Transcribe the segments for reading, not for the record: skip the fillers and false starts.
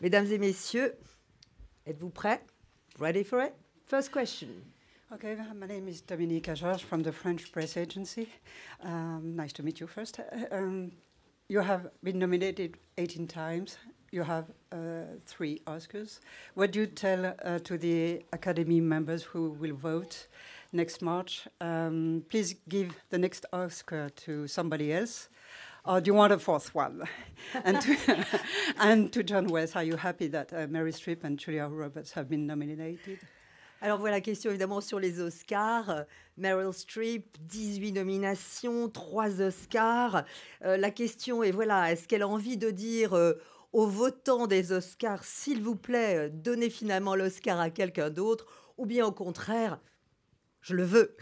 Mesdames et messieurs, êtes-vous prêts? Ready for it? First question. Okay, my name is Dominique Georges from the French press agency. Nice to meet you first. You have been nominated 18 times. You have 3 Oscars. What do you tell to the Academy members who will vote next March? Please give the next Oscar to somebody else. Or do you want a 4th one? and to John Wells, are you happy that Meryl Streep and Julia Roberts have been nominated? Alors voilà, question évidemment sur les Oscars. Meryl Streep, 18 nominations, 3 Oscars. La question est, voilà, est-ce qu'elle a envie de dire aux votants des Oscars, s'il vous plaît, donnez finalement l'Oscar à quelqu'un d'autre, ou bien au contraire, je le veux.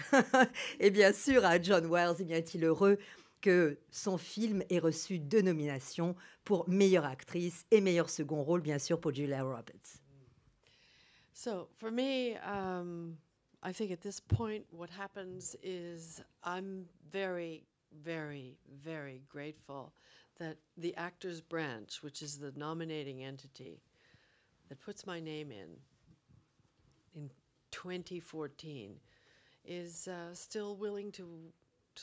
Et bien sûr, à John Wells, eh bien, est-il heureux que son film ait reçu 2 nominations pour meilleure actrice et meilleur second rôle, bien sûr, pour Julia Roberts. So for me, I think at this point, what happens is I'm very, very, very grateful that the Actors Branch, which is the nominating entity that puts my name in 2014, is still willing to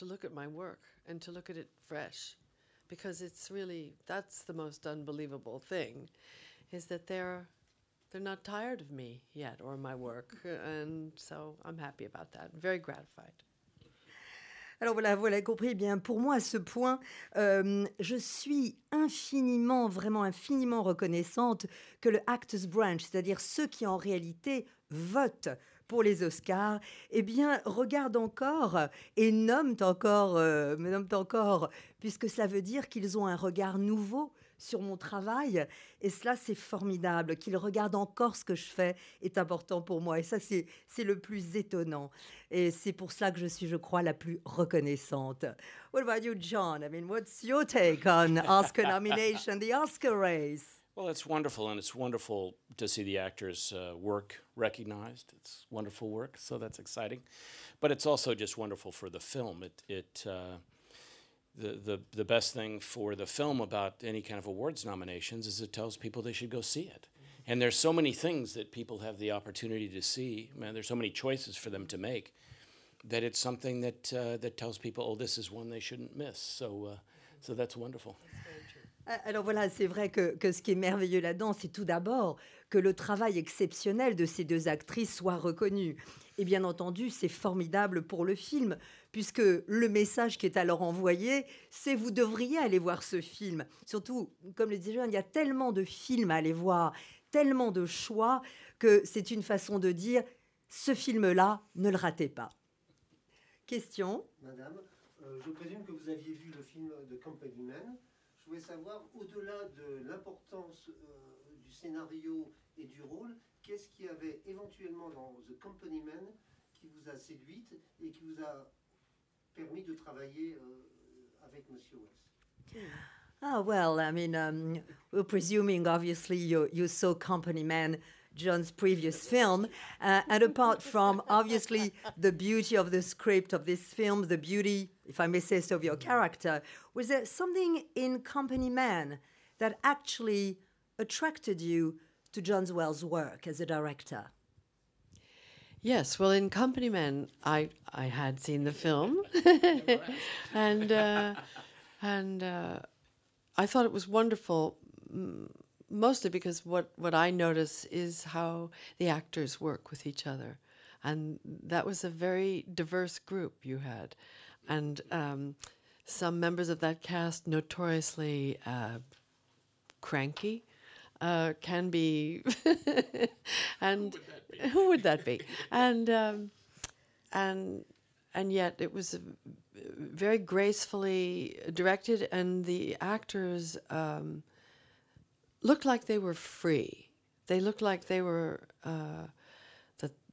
look at my work and to look at it fresh, because it's really, that's the most unbelievable thing, is that they're not tired of me yet or my work, and so I'm happy about that. I'm very gratified. Alors voilà, vous l'avez compris, eh bien pour moi à ce point, je suis infiniment, vraiment infiniment reconnaissante que le Actors Branch, c'est-à-dire ceux qui en réalité votent pour les Oscars, eh bien regardent encore et nomment encore, puisque cela veut dire qu'ils ont un regard nouveau sur mon travail, et cela c'est formidable. Qu'ils regardent encore ce que je fais est important pour moi, et ça c'est le plus étonnant, et c'est pour cela que je suis, je crois, la plus reconnaissante. What about you, John? I mean, what's your take on Oscar nomination, the Oscar race? Well, it's wonderful, and it's wonderful to see the actors' work recognized. It's wonderful work, so that's exciting. But it's also just wonderful for the film. The best thing for the film about any kind of awards nominations is it tells people they should go see it. And there's so many things that people have the opportunity to see. Man, there's so many choices for them to make that it's something that that tells people, oh, this is one they shouldn't miss. So that's wonderful. Alors voilà, c'est vrai que ce qui est merveilleux là-dedans, c'est tout d'abord que le travail exceptionnel de ces 2 actrices soit reconnu. Et bien entendu, c'est formidable pour le film, puisque le message qui est alors envoyé, c'est vous devriez aller voir ce film. Surtout, comme le disait Jeanne, il y a tellement de films à aller voir, tellement de choix, que c'est une façon de dire, ce film-là, ne le ratez pas. Question. Madame, je présume que vous aviez vu le film de Company Man. Je voulais savoir, au-delà de l'importance du scénario et du rôle, qu'est-ce qu'il y avait éventuellement dans The Company Man qui vous a séduite et qui vous a permis de travailler avec Monsieur Wells? Ah, well, I mean, we're presuming, obviously, you saw Company Man, John's previous film, and apart from, obviously, the beauty of the script of this film, the beauty, if I may say so, of your character, was there something in Company Man that actually attracted you to John Wells' work as a director? Yes, well, in Company Man, I had seen the film, and I thought it was wonderful, mostly because what I notice is how the actors work with each other, and that was a very diverse group you had, and some members of that cast notoriously cranky. Can be, and who would that be? And yet it was very gracefully directed, and the actors looked like they were free. They looked like they were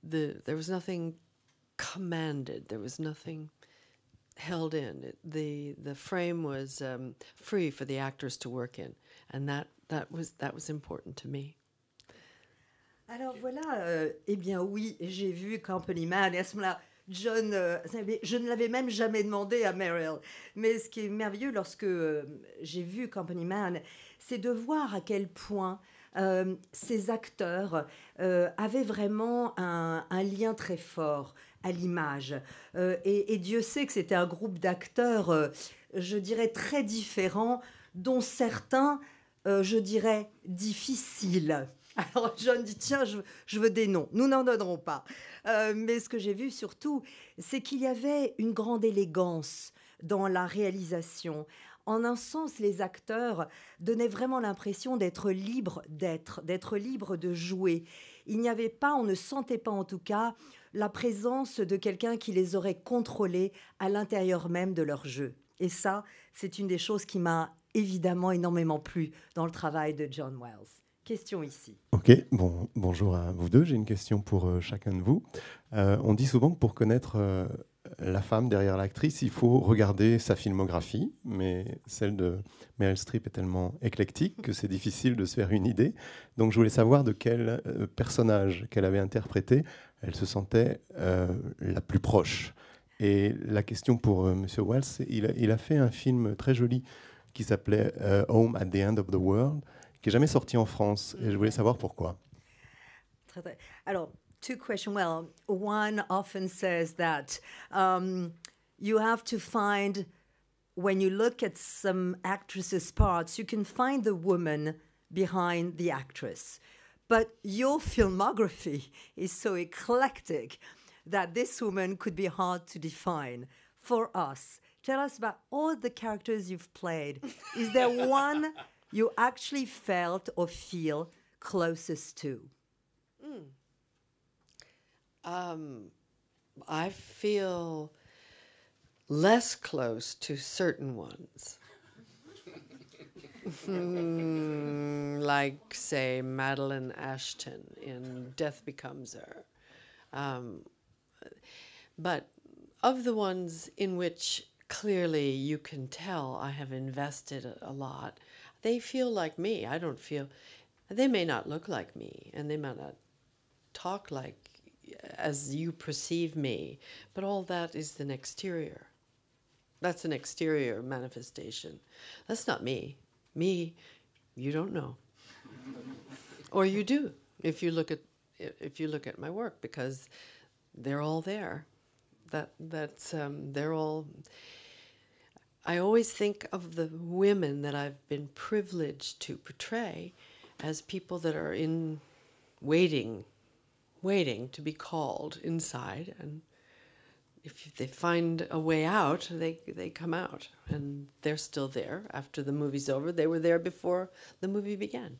there was nothing commanded. There was nothing held in. The frame was free for the actors to work in, and that was important to me. Alors voilà, eh bien oui, j'ai vu Company Man, et à ce moment-là, John, je ne l'avais même jamais demandé à Meryl. Mais ce qui est merveilleux lorsque j'ai vu Company Man, c'est de voir à quel point ces acteurs avaient vraiment un lien très fort à l'image. Et Dieu sait que c'était un groupe d'acteurs, je dirais, très différents, dont certains, je dirais, difficiles. Alors John dit, tiens, je veux des noms. Nous n'en donnerons pas. Mais ce que j'ai vu surtout, c'est qu'il y avait une grande élégance dans la réalisation. En un sens, les acteurs donnaient vraiment l'impression d'être libres d'être libres de jouer. Il n'y avait pas, on ne sentait pas en tout cas, la présence de quelqu'un qui les aurait contrôlés à l'intérieur même de leur jeu. Et ça, c'est une des choses qui m'a évidemment énormément plu dans le travail de John Wells. Question ici. Ok, bonjour à vous deux. J'ai une question pour chacun de vous. On dit souvent que pour connaître la femme derrière l'actrice, il faut regarder sa filmographie, mais celle de Meryl Streep est tellement éclectique que c'est difficile de se faire une idée. Donc je voulais savoir de quel personnage qu'elle avait interprété elle se sentait la plus proche. Et la question pour M. Wells, il a fait un film très joli qui s'appelait Home at the End of the World, qui n'est jamais sorti en France. Et je voulais savoir pourquoi. Alors, two questions. Well, one often says that you have to find, when you look at some actresses' parts, you can find the woman behind the actress. But your filmography is so eclectic that this woman could be hard to define for us. Tell us about all the characters you've played. Is there one you actually felt or feel closest to? I feel less close to certain ones. Like, say, Madeline Ashton in Death Becomes Her. But of the ones in which clearly you can tell I have invested a lot, they feel like me. I don't feel... They may not look like me, and they might not talk like as you perceive me, but all that is an exterior. That's an exterior manifestation. That's not me. Me, you don't know. Or you do, if you look at my work, because they're all there. They're all... I always think of the women that I've been privileged to portray as people that are in waiting to be called inside, and if they find a way out, they come out, and they're still there after the movie's over. They were there before the movie began.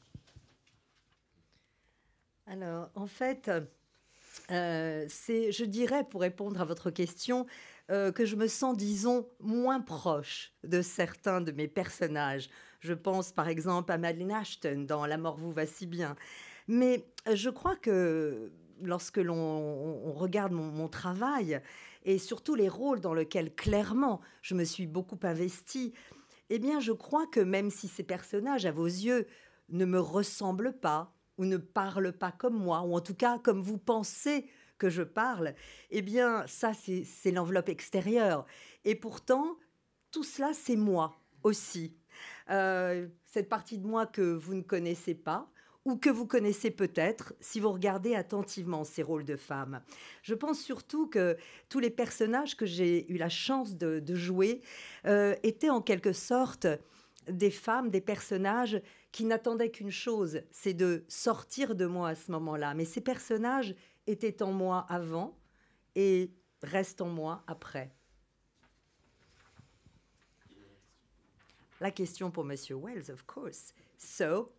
Alors, en fait, je dirais, pour répondre à votre question, que je me sens, disons, moins proche de certains de mes personnages. Je pense, par exemple, à Madeleine Ashton dans La mort vous va si bien. Mais je crois que lorsque l'on regarde mon travail, et surtout les rôles dans lesquels, clairement, je me suis beaucoup investie, eh bien, je crois que même si ces personnages, à vos yeux, ne me ressemblent pas, ou ne parlent pas comme moi, ou en tout cas comme vous pensez que je parle, eh bien, ça, c'est l'enveloppe extérieure. Et pourtant, tout cela, c'est moi aussi. Cette partie de moi que vous ne connaissez pas, ou que vous connaissez peut-être si vous regardez attentivement ces rôles de femmes. Je pense surtout que tous les personnages que j'ai eu la chance de jouer étaient en quelque sorte des femmes, des personnages qui n'attendaient qu'une chose, c'est de sortir de moi à ce moment-là. Mais ces personnages étaient en moi avant et restent en moi après. La question pour Monsieur Wells, of course. So,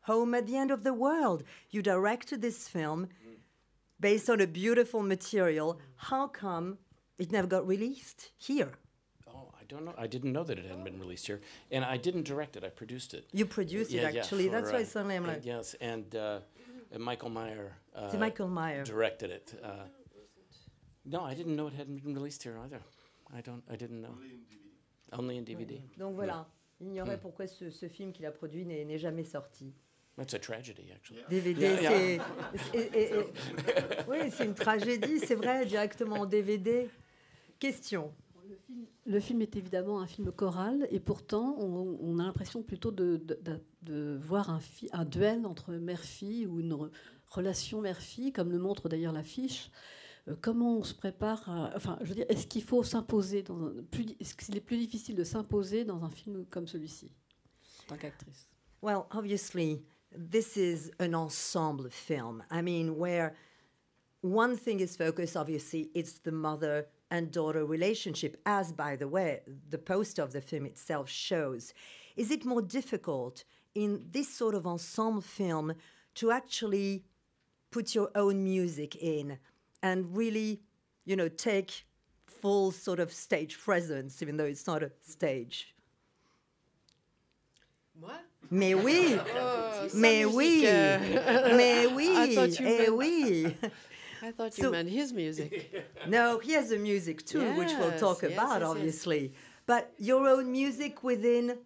Home at the End of the World. You directed this film based on a beautiful material. How come it never got released here? Oh, I don't know. I didn't know that it hadn't been released here. And I didn't direct it. I produced it. You produced it, actually. That's why suddenly I'm like... Yes, and Michael Meyer directed it. No, I didn't know it hadn't been released here either. I didn't know. Only in DVD. Donc voilà, ignorait pourquoi ce film qu'il a produit n'est jamais sorti. That's a tragedy, actually. DVD, oui, c'est une tragédie, c'est vrai, directement en DVD. Question. Le Le film est évidemment un film choral, et pourtant on a l'impression plutôt de voir un duel entre mère-fille, ou une relation mère-fille, comme le montre d'ailleurs l'affiche. Comment on se prépare enfin, je veux dire, est-ce qu'il faut s'imposer est-ce qu'il est plus difficile de s'imposer dans un film comme celui-ci, en tant qu'actrice? Well, obviously, this is an ensemble film. I mean, where one thing is focused, obviously, it's the mother and daughter relationship, as, by the way, the poster of the film itself shows. Is it more difficult in this sort of ensemble film to actually put your own music in and really, you know, take full sort of stage presence, even though it's not a stage? Moi? Mais oui, Oh, mais oui, mais oui, I thought you eh meant- oui. I thought you So- meant his music. No, he has the music too, which we'll talk Yes, about, yes, yes. obviously. But your own music within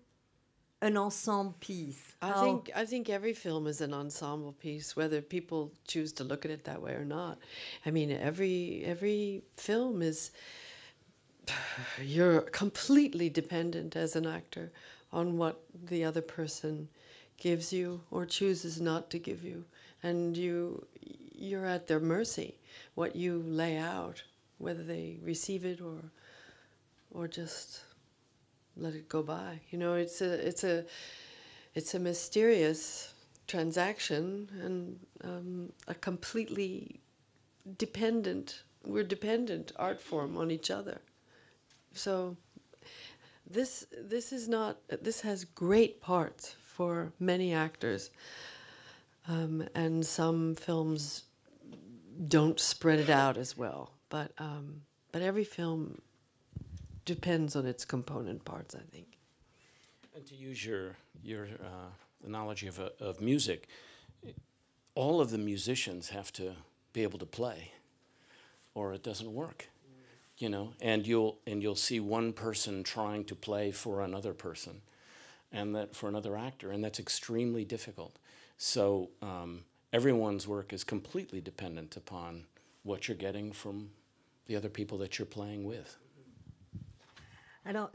an ensemble piece. I think every film is an ensemble piece, whether people choose to look at it that way or not. I mean, every film is, you're completely dependent as an actor on what the other person gives you or chooses not to give you, and you're at their mercy. What you lay out, whether they receive it or just let it go by. You know, it's a mysterious transaction, and a completely we're dependent art form on each other. So this has great parts for many actors, and some films don't spread it out as well. But every film depends on its component parts, I think. And to use your analogy of music, all of the musicians have to be able to play, or it doesn't work, you know. And you'll see one person trying to play for another person, and that for another actor, and that's extremely difficult. So everyone's work is completely dependent upon what you're getting from the other people that you're playing with. Alors,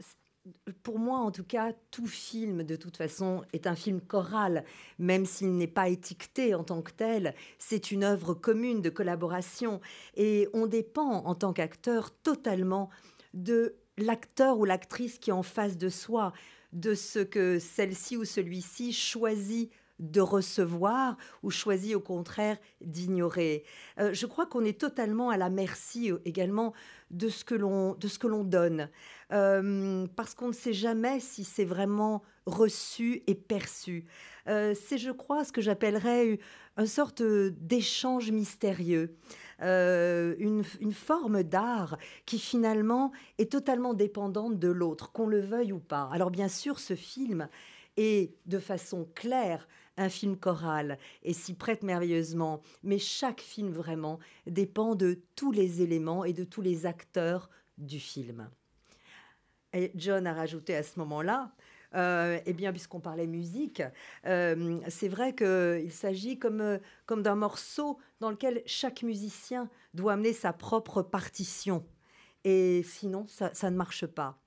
pour moi, en tout cas, tout film, de toute façon, est un film choral, même s'il n'est pas étiqueté en tant que tel. C'est une œuvre commune de collaboration. Et on dépend, en tant qu'acteur, totalement de l'acteur ou l'actrice qui est en face de soi, de ce que celle-ci ou celui-ci choisit de recevoir ou choisit au contraire d'ignorer. Je crois qu'on est totalement à la merci également de ce que l'on donne, parce qu'on ne sait jamais si c'est vraiment reçu et perçu. C'est, je crois, ce que j'appellerais une sorte d'échange mystérieux, une forme d'art qui finalement est totalement dépendante de l'autre, qu'on le veuille ou pas. Alors bien sûr, ce film est de façon claire un film choral et s'y prête merveilleusement, mais chaque film vraiment dépend de tous les éléments et de tous les acteurs du film. Et John a rajouté à ce moment-là, eh bien, puisqu'on parlait musique, c'est vrai qu'il s'agit comme d'un morceau dans lequel chaque musicien doit amener sa propre partition. Et sinon, ça ne marche pas.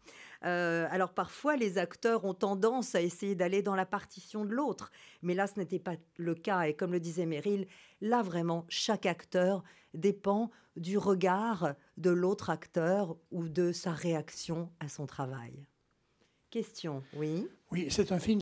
Alors parfois, les acteurs ont tendance à essayer d'aller dans la partition de l'autre. Mais là, ce n'était pas le cas. Et comme le disait Meryl, là, vraiment, chaque acteur dépend du regard de l'autre acteur ou de sa réaction à son travail. Question, oui. Oui, c'est un film